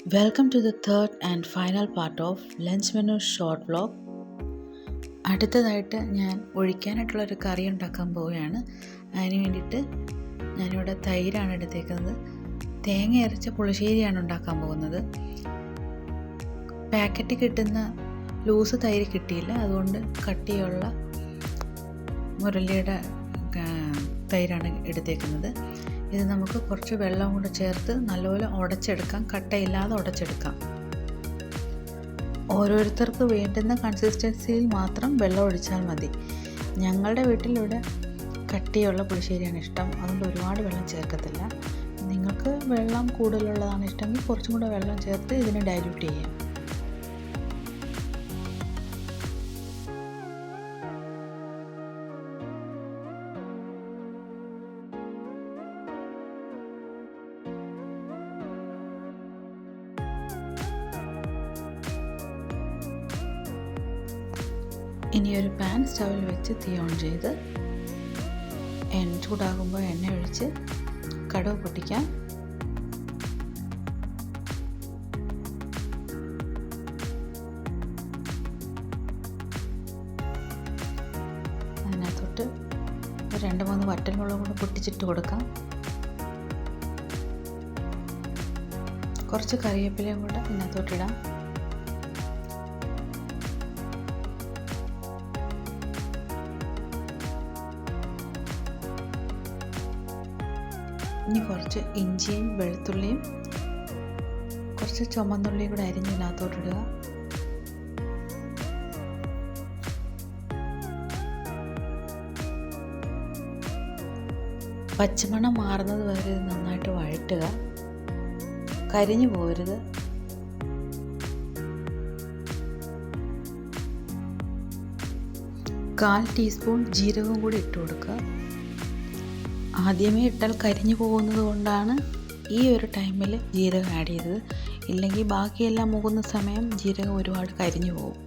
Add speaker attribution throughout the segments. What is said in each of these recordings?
Speaker 1: Welcome to the third and final part of lunch menu short vlog. അടുത്തതായിട്ട് ഞാൻ ഒഴിക്കാനായിട്ടുള്ളൊരു കറി ഉണ്ടാക്കാൻ പോവുകയാണ്. അതിന് വേണ്ടിയിട്ട് ഞാനിവിടെ തൈരാണ് എടുത്തേക്കുന്നത്. തേങ്ങ അരച്ച പുളിശ്ശേരിയാണ് ഉണ്ടാക്കാൻ പോകുന്നത്. പാക്കറ്റിൽ കിട്ടുന്ന ലൂസ് തൈര് കിട്ടിയില്ല, അതുകൊണ്ട് കട്ടിയുള്ള മുരളിയുടെ തൈരാണ് എടുത്തേക്കുന്നത്. ഇത് നമുക്ക് കുറച്ച് വെള്ളം കൂടെ ചേർത്ത് നല്ലപോലെ ഉടച്ചെടുക്കാം, കട്ടയില്ലാതെ ഉടച്ചെടുക്കാം. ഓരോരുത്തർക്ക് വേണ്ടുന്ന കൺസിസ്റ്റൻസിയിൽ മാത്രം വെള്ളം ഒഴിച്ചാൽ മതി. ഞങ്ങളുടെ വീട്ടിലിവിടെ കട്ടിയുള്ള പുളിശ്ശേരിയാണ് ഇഷ്ടം, അതുകൊണ്ട് ഒരുപാട് വെള്ളം ചേർക്കത്തില്ല. നിങ്ങൾക്ക് വെള്ളം കൂടുതലുള്ളതാണ് ഇഷ്ടമെങ്കിൽ കുറച്ചും കൂടെ വെള്ളം ചേർത്ത് ഇതിനെ ഡൈല്യൂട്ട് ചെയ്യാം. ഇനി ഒരു പാൻ സ്റ്റൗവിൽ വെച്ച് തീ ഓൺ ചെയ്ത് എണ്ണ ചൂടാകുമ്പോൾ എണ്ണ ഒഴിച്ച് കടുക് പൊട്ടിക്കാം. അതിനകത്തോട്ട് ഒരു 2-3 വറ്റൽമുളക് കൂടെ പൊട്ടിച്ചിട്ട് കൊടുക്കാം. കുറച്ച് കറിവേപ്പിലയും കൂടെ ഇതിനകത്തോട്ടിടാം. ഇനി കുറച്ച് ഇഞ്ചിയും വെളുത്തുള്ളിയും കുറച്ച് ചുമന്നുള്ളിയും കൂടെ അരിഞ്ഞ് ഇതിനകത്തോട്ടിടുക. പച്ചമണം മാറുന്നത് വരെ നന്നായിട്ട് വഴറ്റുക, കരിഞ്ഞു പോകരുത്. കാൽ ടീസ്പൂൺ ജീരകവും കൂടി ഇട്ട് കൊടുക്കുക. ആദ്യമേ ഇട്ടാൽ കരിഞ്ഞു പോകുന്നത് കൊണ്ടാണ് ഈ ഒരു ടൈമിൽ ജീരകം ആഡ് ചെയ്തത്. ഇല്ലെങ്കിൽ ബാക്കിയെല്ലാം മുകുന്ന സമയം ജീരകം ഒരുപാട് കരിഞ്ഞു പോകും.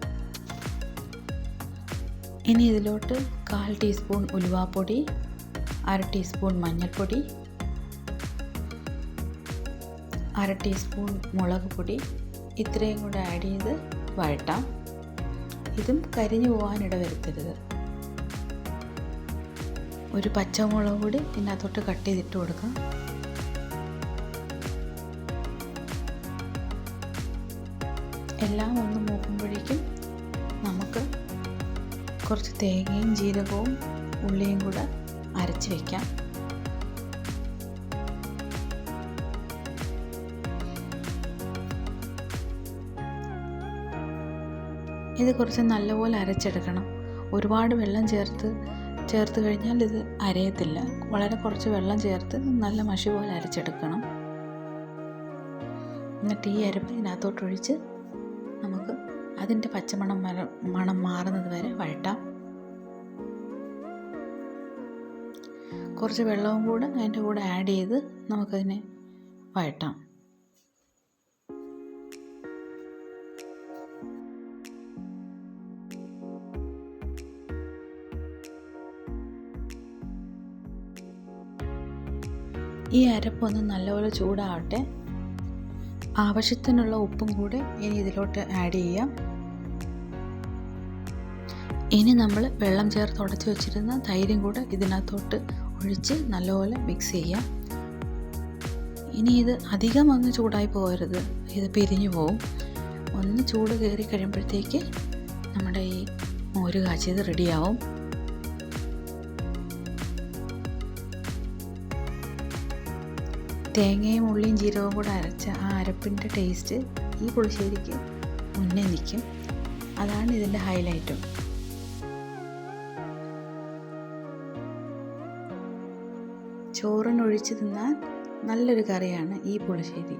Speaker 1: ഇനി ഇതിലോട്ട് 1/4 ടീസ്പൂൺ ഉലുവാപ്പൊടി, 1/2 ടീസ്പൂൺ മഞ്ഞൾപ്പൊടി, 1/2 ടീസ്പൂൺ മുളക് പൊടി, ഇത്രയും കൂടെ ആഡ് ചെയ്ത് വഴറ്റാം. ഇതും കരിഞ്ഞു പോകാനിട വരുത്തരുത്. ഒരു പച്ചമുളക് കൂടി ഇതിനകത്തോട്ട് കട്ട് ചെയ്തിട്ട് കൊടുക്കാം. എല്ലാം ഒന്ന് മൂക്കുമ്പോഴേക്കും നമുക്ക് കുറച്ച് തേങ്ങയും ജീരകവും ഉള്ളിയും കൂടെ അരച്ച് വയ്ക്കാം. ഇത് കുറച്ച് നല്ലപോലെ അരച്ചെടുക്കണം. ഒരുപാട് വെള്ളം ചേർത്ത് കഴിഞ്ഞാൽ ഇത് അരയത്തില്ല. വളരെ കുറച്ച് വെള്ളം ചേർത്ത് നല്ല മഷി പോലെ അരച്ചെടുക്കണം. എന്നിട്ട് ഈ അരപ്പ് ഇതിനകത്തോട്ടൊഴിച്ച് നമുക്ക് അതിൻ്റെ മണം മാറുന്നത് വരെ വഴറ്റാം. കുറച്ച് വെള്ളവും കൂടെ അതിൻ്റെ കൂടെ ആഡ് ചെയ്ത് നമുക്കതിനെ വഴറ്റാം. ഈ അരപ്പൊന്ന് നല്ലപോലെ ചൂടാവട്ടെ. ആവശ്യത്തിനുള്ള ഉപ്പും കൂടെ ഇനി ഇതിലോട്ട് ആഡ് ചെയ്യാം. ഇനി നമ്മൾ വെള്ളം ചേർത്ത് ഉടച്ച് വെച്ചിരുന്ന തൈരും കൂടെ ഇതിനകത്തോട്ട് ഒഴിച്ച് നല്ലപോലെ മിക്സ് ചെയ്യാം. ഇനി ഇത് അധികം ഒന്ന് ചൂടായി പോകരുത്, ഇത് പിരിഞ്ഞു പോവും. ഒന്ന് ചൂട് കയറി കഴിയുമ്പോഴത്തേക്ക് നമ്മുടെ ഈ മോര് കാച്ചിയത് റെഡിയാവും. തേങ്ങയും ഉള്ളിയും ജീരകവും കൂടെ അരച്ച ആ അരപ്പിൻ്റെ ടേസ്റ്റ് ഈ പുളിശ്ശേരിക്ക് മുന്നേ നിൽക്കും. അതാണ് ഇതിൻ്റെ ഹൈലൈറ്റും. ചോറിനൊഴിച്ച് തിന്നാൻ നല്ലൊരു കറിയാണ് ഈ പുളിശ്ശേരി.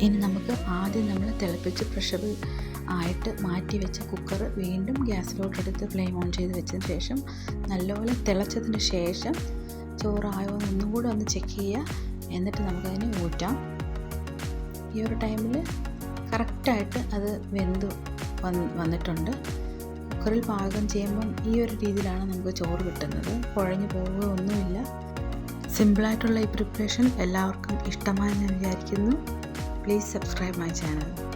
Speaker 1: ഇനി നമുക്ക് ആദ്യം നമ്മൾ തിളപ്പിച്ച് പ്രഷർ ആയിട്ട് മാറ്റി വെച്ച കുക്കർ വീണ്ടും ഗ്യാസിലോട്ടെടുത്ത് ഫ്ലെയിം ഓൺ ചെയ്ത് വെച്ചതിന് ശേഷം നല്ലപോലെ തിളച്ചതിന് ശേഷം ചോറായോ ഒന്നും കൂടെ ഒന്ന് ചെക്ക് ചെയ്യുക. എന്നിട്ട് നമുക്കതിനെ ഊറ്റാം. ഈ ഒരു ടൈമിൽ കറക്റ്റായിട്ട് അത് വെന്ത് വന്നിട്ടുണ്ട്. കുക്കറിൽ പാകം ചെയ്യുമ്പം ഈ ഒരു രീതിയിലാണ് നമുക്ക് ചോറ് കിട്ടുന്നത്. കുഴഞ്ഞു പോവുകയൊന്നുമില്ല. സിമ്പിളായിട്ടുള്ള ഈ പ്രിപ്പറേഷൻ എല്ലാവർക്കും ഇഷ്ടമായെന്ന് വിചാരിക്കുന്നു. Please subscribe my channel.